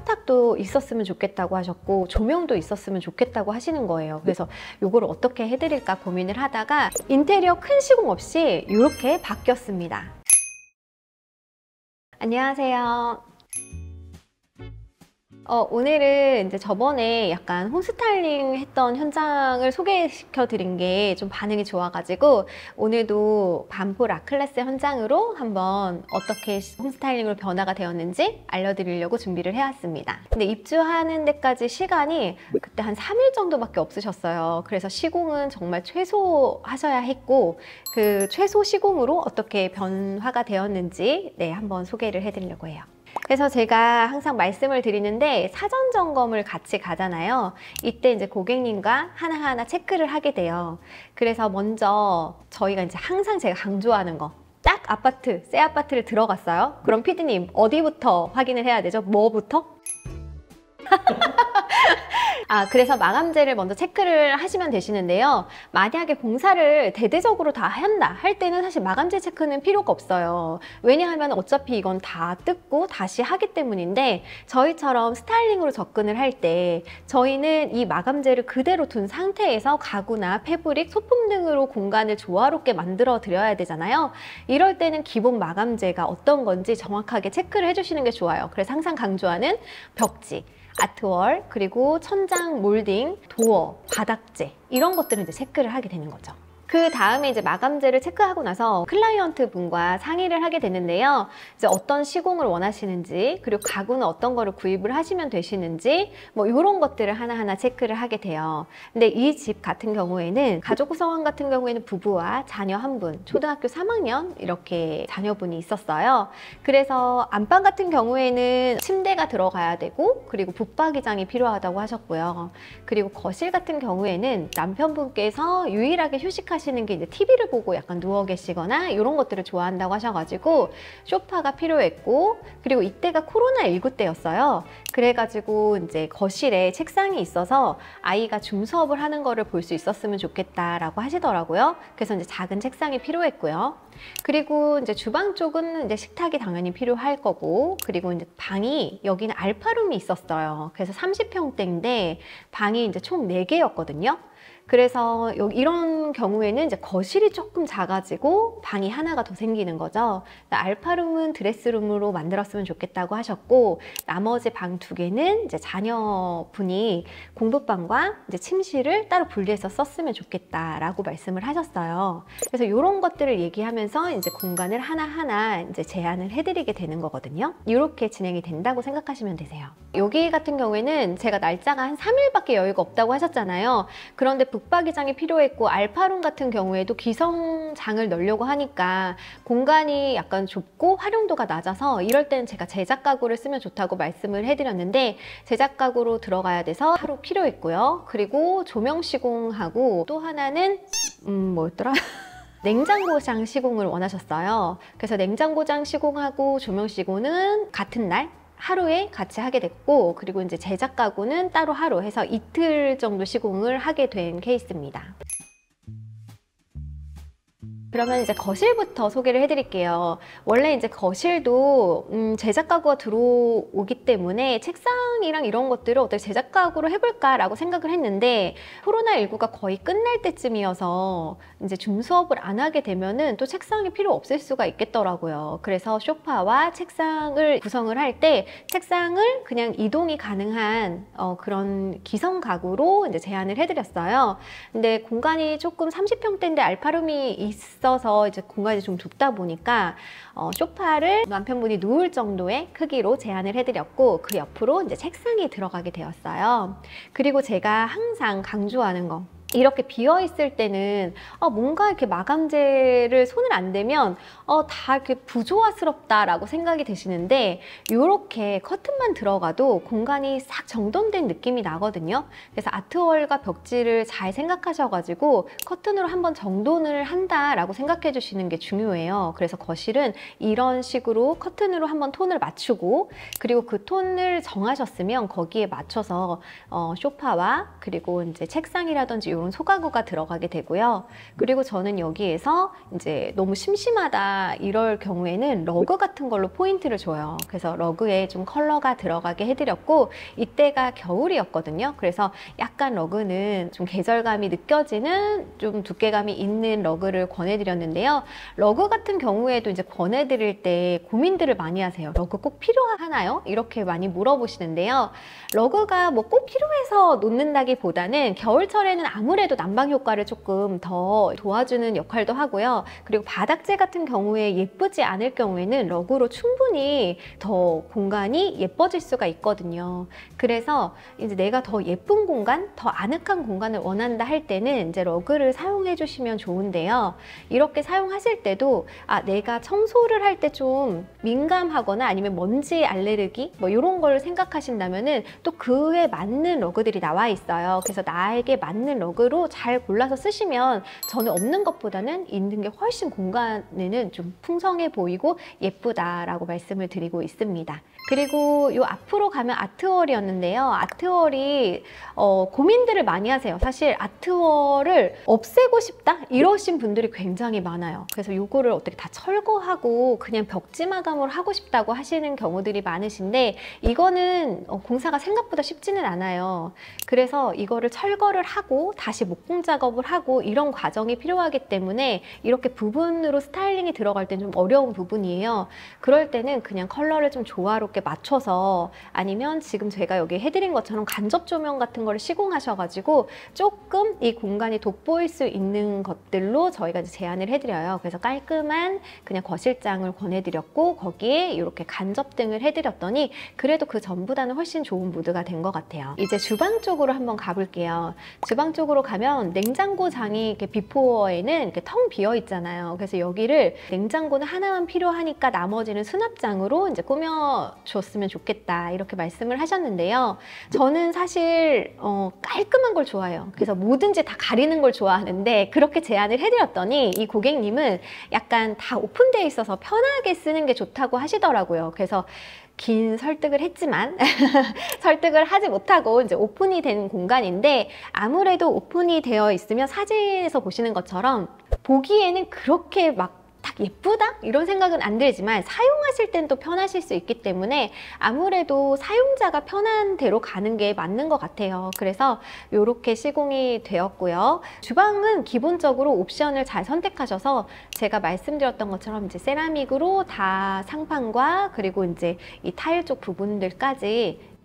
식탁도 있었으면 좋겠다고 하셨고 조명도 있었으면 좋겠다고 하시는 거예요. 그래서 요거를 어떻게 해드릴까 고민을 하다가 인테리어 큰 시공 없이 이렇게 바뀌었습니다. 안녕하세요. 오늘은 이제 저번에 약간 홈스타일링 했던 현장을 소개시켜 드린 게 좀 반응이 좋아가지고 오늘도 반포 라클래스 현장으로 한번 어떻게 홈스타일링으로 변화가 되었는지 알려드리려고 준비를 해왔습니다. 근데 입주하는 데까지 시간이 그때 한 3일 정도밖에 없으셨어요. 그래서 시공은 정말 최소 하셔야 했고 그 최소 시공으로 어떻게 변화가 되었는지 한번 소개를 해드리려고 해요. 그래서 제가 항상 말씀을 드리는데 사전 점검을 같이 가잖아요. 이때 이제 고객님과 하나하나 체크를 하게 돼요. 그래서 먼저 저희가 이제 항상 제가 강조하는 거, 딱 아파트, 새 아파트를 들어갔어요. 그럼 피디님 어디부터 확인을 해야 되죠? 뭐부터? 그래서 마감재를 먼저 체크를 하시면 되시는데요. 만약에 공사를 대대적으로 다 한다 할 때는 사실 마감재 체크는 필요가 없어요. 왜냐하면 어차피 이건 다 뜯고 다시 하기 때문인데 저희처럼 스타일링으로 접근을 할 때 저희는 이 마감재를 그대로 둔 상태에서 가구나 패브릭, 소품 등으로 공간을 조화롭게 만들어 드려야 되잖아요. 이럴 때는 기본 마감재가 어떤 건지 정확하게 체크를 해주시는 게 좋아요. 그래서 항상 강조하는 벽지, 아트월, 그리고 천장 몰딩, 도어, 바닥재 이런 것들은 이제 체크를 하게 되는 거죠. 그 다음에 이제 마감재를 체크하고 나서 클라이언트 분과 상의를 하게 되는데요. 이제 어떤 시공을 원하시는지, 그리고 가구는 어떤 거를 구입을 하시면 되시는지, 뭐 이런 것들을 하나하나 체크를 하게 돼요. 근데 이 집 같은 경우에는 가족 구성원 같은 경우에는 부부와 자녀 한 분, 초등학교 3학년 이렇게 자녀분이 있었어요. 그래서 안방 같은 경우에는 침대가 들어가야 되고, 그리고 붙박이장이 필요하다고 하셨고요. 그리고 거실 같은 경우에는 남편분께서 유일하게 휴식하시는 게 이제 TV를 보고 약간 누워 계시거나 이런 것들을 좋아한다고 하셔가지고 소파가 필요했고, 그리고 이때가 코로나19 때였어요. 그래가지고 이제 거실에 책상이 있어서 아이가 줌 수업을 하는 거를 볼 수 있었으면 좋겠다라고 하시더라고요. 그래서 이제 작은 책상이 필요했고요. 그리고 이제 주방 쪽은 이제 식탁이 당연히 필요할 거고, 그리고 이제 방이 여기는 알파룸이 있었어요. 그래서 30평대인데 방이 이제 총 4개였거든요. 그래서 이런 경우에는 이제 거실이 조금 작아지고 방이 하나가 더 생기는 거죠. 알파룸은 드레스룸으로 만들었으면 좋겠다고 하셨고, 나머지 방 2개는 이제 자녀분이 공부방과 이제 침실을 따로 분리해서 썼으면 좋겠다라고 말씀을 하셨어요. 그래서 이런 것들을 얘기하면서 이제 공간을 하나하나 이제 제안을 해드리게 되는 거거든요. 이렇게 진행이 된다고 생각하시면 되세요. 여기 같은 경우에는 제가 날짜가 한 3일밖에 여유가 없다고 하셨잖아요. 그런데 붙박이장이 필요했고 알파룸 같은 경우에도 기성장을 넣으려고 하니까 공간이 약간 좁고 활용도가 낮아서 이럴 때는 제가 제작 가구를 쓰면 좋다고 말씀을 해드렸는데 제작 가구로 들어가야 돼서 하루 필요했고요. 그리고 조명 시공하고 또 하나는 뭐였더라? 냉장고장 시공을 원하셨어요. 그래서 냉장고장 시공하고 조명 시공은 같은 날 하루에 같이 하게 됐고, 그리고 이제 제작 가구는 따로 하루 해서 이틀 정도 시공을 하게 된 케이스입니다. 그러면 이제 거실부터 소개를 해드릴게요. 원래 이제 거실도 제작 가구가 들어오기 때문에 책상이랑 이런 것들을 어떻게 제작 가구로 해볼까라고 생각을 했는데 코로나19가 거의 끝날 때쯤이어서 이제 줌 수업을 안 하게 되면은 또 책상이 필요 없을 수가 있겠더라고요. 그래서 소파와 책상을 구성을 할 때 책상을 그냥 이동이 가능한 그런 기성 가구로 이제 제안을 해드렸어요. 근데 공간이 조금 30평대인데 알파룸이 있어서 이제 공간이 좀 좁다 보니까 소파를 남편분이 누울 정도의 크기로 제안을 해드렸고, 그 옆으로 이제 책상이 들어가게 되었어요. 그리고 제가 항상 강조하는 거, 이렇게 비어 있을 때는 뭔가 이렇게 마감재를 손을 안 대면 다 이렇게 부조화스럽다라고 생각이 드시는데, 이렇게 커튼만 들어가도 공간이 싹 정돈된 느낌이 나거든요. 그래서 아트월과 벽지를 잘 생각하셔가지고 커튼으로 한번 정돈을 한다라고 생각해 주시는 게 중요해요. 그래서 거실은 이런 식으로 커튼으로 한번 톤을 맞추고, 그리고 그 톤을 정하셨으면 거기에 맞춰서 소파와 그리고 이제 책상이라든지 이런 소가구가 들어가게 되고요. 그리고 저는 여기에서 이제 너무 심심하다 이럴 경우에는 러그 같은 걸로 포인트를 줘요. 그래서 러그에 좀 컬러가 들어가게 해드렸고, 이때가 겨울이었거든요. 그래서 약간 러그는 좀 계절감이 느껴지는 좀 두께감이 있는 러그를 권해드렸는데요. 러그 같은 경우에도 이제 권해드릴 때 고민들을 많이 하세요. 러그 꼭 필요하나요? 이렇게 많이 물어보시는데요. 러그가 뭐 꼭 필요해서 놓는다기보다는 겨울철에는 아무래도 난방 효과를 조금 더 도와주는 역할도 하고요. 그리고 바닥재 같은 경우에 예쁘지 않을 경우에는 러그로 충분히 더 공간이 예뻐질 수가 있거든요. 그래서 이제 내가 더 예쁜 공간, 더 아늑한 공간을 원한다 할 때는 이제 러그를 사용해 주시면 좋은데요. 이렇게 사용하실 때도 내가 청소를 할 때 좀 민감하거나 아니면 먼지 알레르기 뭐 이런 걸 생각하신다면은 또 그에 맞는 러그들이 나와 있어요. 그래서 나에게 맞는 러그로 잘 골라서 쓰시면 저는 없는 것보다는 있는 게 훨씬 공간에는 좀 풍성해 보이고 예쁘다라고 말씀을 드리고 있습니다. 그리고 요 앞으로 가면 아트월이었는데요. 아트월이 고민들을 많이 하세요. 사실 아트월을 없애고 싶다? 이러신 분들이 굉장히 많아요. 그래서 요거를 어떻게 다 철거하고 그냥 벽지 마감을 하고 싶다고 하시는 경우들이 많으신데, 이거는 공사가 생각보다 쉽지는 않아요. 그래서 이거를 철거를 하고 다시 목공 작업을 하고 이런 과정이 필요하기 때문에 이렇게 부분으로 스타일링이 들어갈 땐 좀 어려운 부분이에요. 그럴 때는 그냥 컬러를 좀 조화롭게 맞춰서, 아니면 지금 제가 여기 해드린 것처럼 간접 조명 같은 거를 시공하셔가지고 조금 이 공간이 돋보일 수 있는 것들로 저희가 이제 제안을 해드려요. 그래서 깔끔한 그냥 거실장을 권해드렸고, 거기에 이렇게 간접등을 해드렸더니 그래도 그 전보다는 훨씬 좋은 무드가 된 것 같아요. 이제 주방 쪽으로 한번 가볼게요. 주방 쪽으로 가면 냉장고장이 이렇게 비포어에는 이렇게 텅 비어 있잖아요. 그래서 여기를 냉장고는 하나만 필요하니까 나머지는 수납장으로 이제 꾸며줬으면 좋겠다 이렇게 말씀을 하셨는데요. 저는 사실 깔끔한 걸 좋아해요. 그래서 뭐든지 다 가리는 걸 좋아하는데, 그렇게 제안을 해드렸더니 이 고객님은 약간 다 오픈되어 있어서 편하게 쓰는 게 좋다고 하시더라고요. 그래서 긴 설득을 했지만 설득을 하지 못하고 이제 오픈이 되는 공간인데, 아무래도 오픈이 되어 있으면 사진에서 보시는 것처럼 보기에는 그렇게 막 딱 예쁘다? 이런 생각은 안 들지만 사용하실 땐 또 편하실 수 있기 때문에 아무래도 사용자가 편한 대로 가는 게 맞는 것 같아요. 그래서 이렇게 시공이 되었고요. 주방은 기본적으로 옵션을 잘 선택하셔서 제가 말씀드렸던 것처럼 이제 세라믹으로 다 상판과 그리고 이제 이 타일 쪽 부분들까지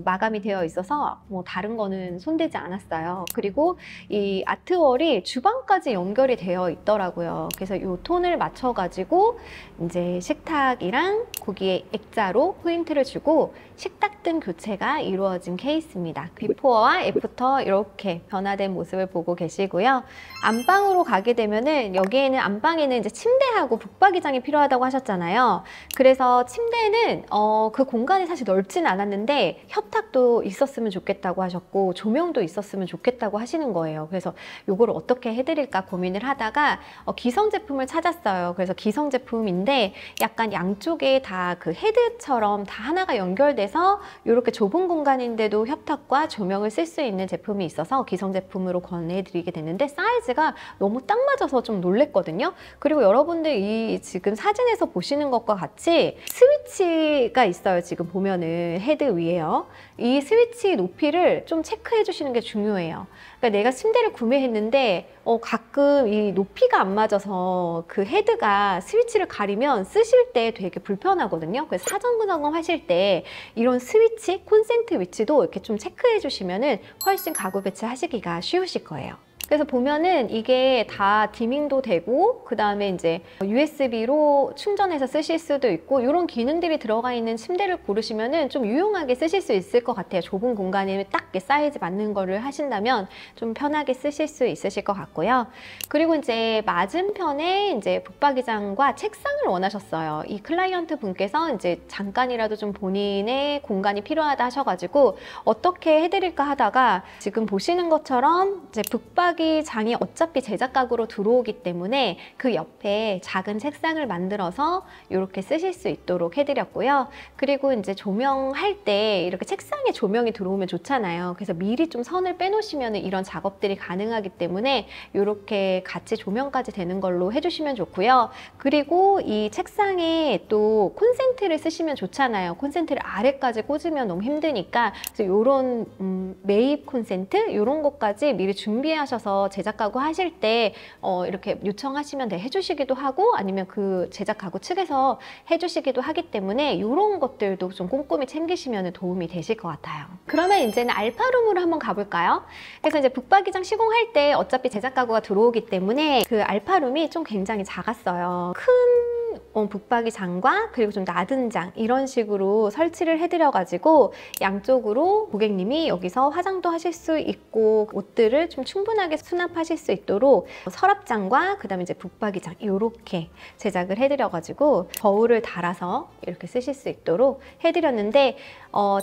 마감이 되어 있어서 뭐 다른 거는 손대지 않았어요. 그리고 이 아트월이 주방까지 연결이 되어 있더라고요. 그래서 이 톤을 맞춰가지고 이제 식탁이랑 거기에 액자로 포인트를 주고 식탁등 교체가 이루어진 케이스입니다. 비포어와 애프터 이렇게 변화된 모습을 보고 계시고요. 안방으로 가게 되면은 여기에는 안방에는 이제 침대하고 북박이장이 필요하다고 하셨잖아요. 그래서 침대는 그 공간이 사실 넓진 않았는데 협탁도 있었으면 좋겠다고 하셨고 조명도 있었으면 좋겠다고 하시는 거예요. 그래서 이걸 어떻게 해드릴까 고민을 하다가 기성 제품을 찾았어요. 그래서 기성 제품인데 약간 양쪽에 다 그 헤드처럼 다 하나가 연결돼서 이렇게 좁은 공간인데도 협탁과 조명을 쓸 수 있는 제품이 있어서 기성 제품으로 권해드리게 됐는데, 사이즈가 너무 딱 맞아서 좀 놀랬거든요. 그리고 여러분들 이 지금 사진에서 보시는 것과 같이 스위치가 있어요. 지금 보면은 헤드 위에요. 이 스위치 높이를 좀 체크해 주시는 게 중요해요. 그러니까 내가 침대를 구매했는데 가끔 이 높이가 안 맞아서 그 헤드가 스위치를 가리면 쓰실 때 되게 불편하거든요. 그래서 사전 점검하실 때 이런 스위치, 콘센트 위치도 이렇게 좀 체크해 주시면은 훨씬 가구 배치하시기가 쉬우실 거예요. 그래서 보면은 이게 다 디밍도 되고 그 다음에 이제 USB로 충전해서 쓰실 수도 있고 이런 기능들이 들어가 있는 침대를 고르시면은 좀 유용하게 쓰실 수 있을 것 같아요. 좁은 공간에 딱 사이즈 맞는 거를 하신다면 좀 편하게 쓰실 수 있으실 것 같고요. 그리고 이제 맞은편에 이제 북박이장과 책상을 원하셨어요. 이 클라이언트 분께서 이제 잠깐이라도 좀 본인의 공간이 필요하다 하셔가지고 어떻게 해드릴까 하다가 지금 보시는 것처럼 이제 북박 붙박이장이 어차피 제작 가구로 들어오기 때문에 그 옆에 작은 책상을 만들어서 이렇게 쓰실 수 있도록 해드렸고요. 그리고 이제 조명할 때 이렇게 책상에 조명이 들어오면 좋잖아요. 그래서 미리 좀 선을 빼놓으시면 이런 작업들이 가능하기 때문에 이렇게 같이 조명까지 되는 걸로 해주시면 좋고요. 그리고 이 책상에 또 콘센트를 쓰시면 좋잖아요. 콘센트를 아래까지 꽂으면 너무 힘드니까 그래서 이런 매입 콘센트 이런 것까지 미리 준비하셔서 제작 가구 하실 때 이렇게 요청하시면 해주시기도 하고 아니면 그 제작 가구 측에서 해주시기도 하기 때문에 이런 것들도 좀 꼼꼼히 챙기시면 도움이 되실 것 같아요. 그러면 이제는 알파룸으로 한번 가볼까요? 그래서 이제 북박이장 시공할 때 어차피 제작 가구가 들어오기 때문에 그 알파룸이 좀 굉장히 작았어요. 큰 북박이장과 그리고 좀 낮은 장 이런 식으로 설치를 해드려가지고 양쪽으로 고객님이 여기서 화장도 하실 수 있고 옷들을 좀 충분하게 수납하실 수 있도록 서랍장과 그 다음에 이제 북박이장 이렇게 제작을 해드려가지고 거울을 달아서 이렇게 쓰실 수 있도록 해드렸는데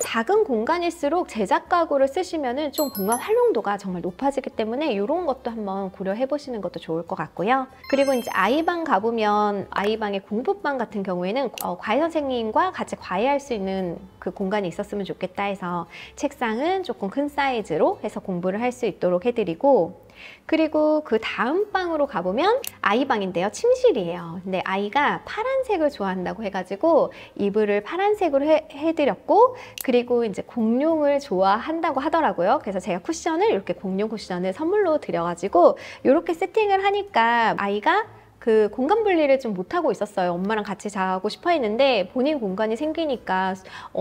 작은 공간일수록 제작 가구를 쓰시면은 좀 공간 활용도가 정말 높아지기 때문에 이런 것도 한번 고려해 보시는 것도 좋을 것 같고요. 그리고 이제 아이방 가보면 아이방의 공부방 같은 경우에는 과외 선생님과 같이 과외할 수 있는 그 공간이 있었으면 좋겠다 해서 책상은 조금 큰 사이즈로 해서 공부를 할 수 있도록 해드리고 그리고 그 다음 방으로 가보면 아이방인데요. 침실이에요. 근데 아이가 파란색을 좋아한다고 해가지고 이불을 파란색으로 해드렸고 그리고 이제 공룡을 좋아한다고 하더라고요. 그래서 제가 쿠션을 이렇게 공룡 쿠션을 선물로 드려가지고 이렇게 세팅을 하니까 아이가 그 공간 분리를 좀 못하고 있었어요. 엄마랑 같이 자고 싶어 했는데 본인 공간이 생기니까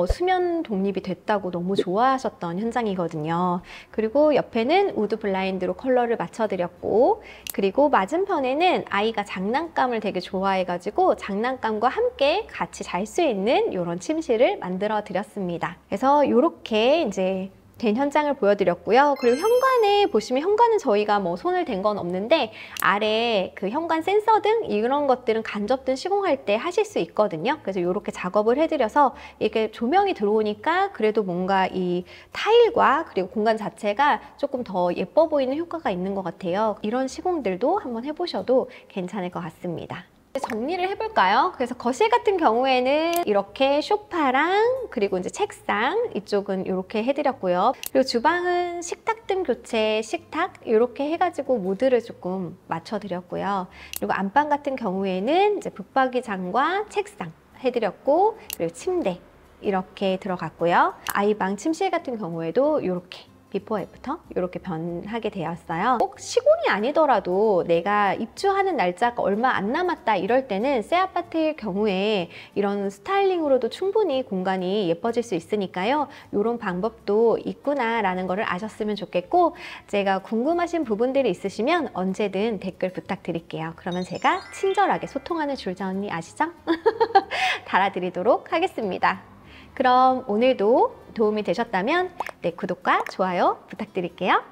수면 독립이 됐다고 너무 좋아하셨던 현장이거든요. 그리고 옆에는 우드 블라인드로 컬러를 맞춰드렸고 그리고 맞은편에는 아이가 장난감을 되게 좋아해가지고 장난감과 함께 같이 잘 수 있는 이런 침실을 만들어 드렸습니다. 그래서 이렇게 이제 된 현장을 보여드렸고요. 그리고 현관에 보시면 현관은 저희가 뭐 손을 댄 건 없는데 아래 그 현관 센서 등 이런 것들은 간접등 시공할 때 하실 수 있거든요. 그래서 이렇게 작업을 해드려서 이게 조명이 들어오니까 그래도 뭔가 이 타일과 그리고 공간 자체가 조금 더 예뻐 보이는 효과가 있는 것 같아요. 이런 시공들도 한번 해보셔도 괜찮을 것 같습니다. 정리를 해볼까요? 그래서 거실 같은 경우에는 이렇게 소파랑 그리고 이제 책상 이쪽은 이렇게 해드렸고요. 그리고 주방은 식탁등 교체, 식탁 이렇게 해가지고 모드를 조금 맞춰드렸고요. 그리고 안방 같은 경우에는 이제 북박이장과 책상 해드렸고 그리고 침대 이렇게 들어갔고요. 아이방 침실 같은 경우에도 이렇게 비포 애프터 이렇게 변하게 되었어요. 꼭 시공이 아니더라도 내가 입주하는 날짜가 얼마 안 남았다 이럴 때는 새 아파트의 경우에 이런 스타일링으로도 충분히 공간이 예뻐질 수 있으니까요. 이런 방법도 있구나 라는 거를 아셨으면 좋겠고 제가 궁금하신 부분들이 있으시면 언제든 댓글 부탁드릴게요. 그러면 제가 친절하게 소통하는 줄자 언니 아시죠? 달아드리도록 하겠습니다. 그럼 오늘도 도움이 되셨다면 구독과 좋아요 부탁드릴게요.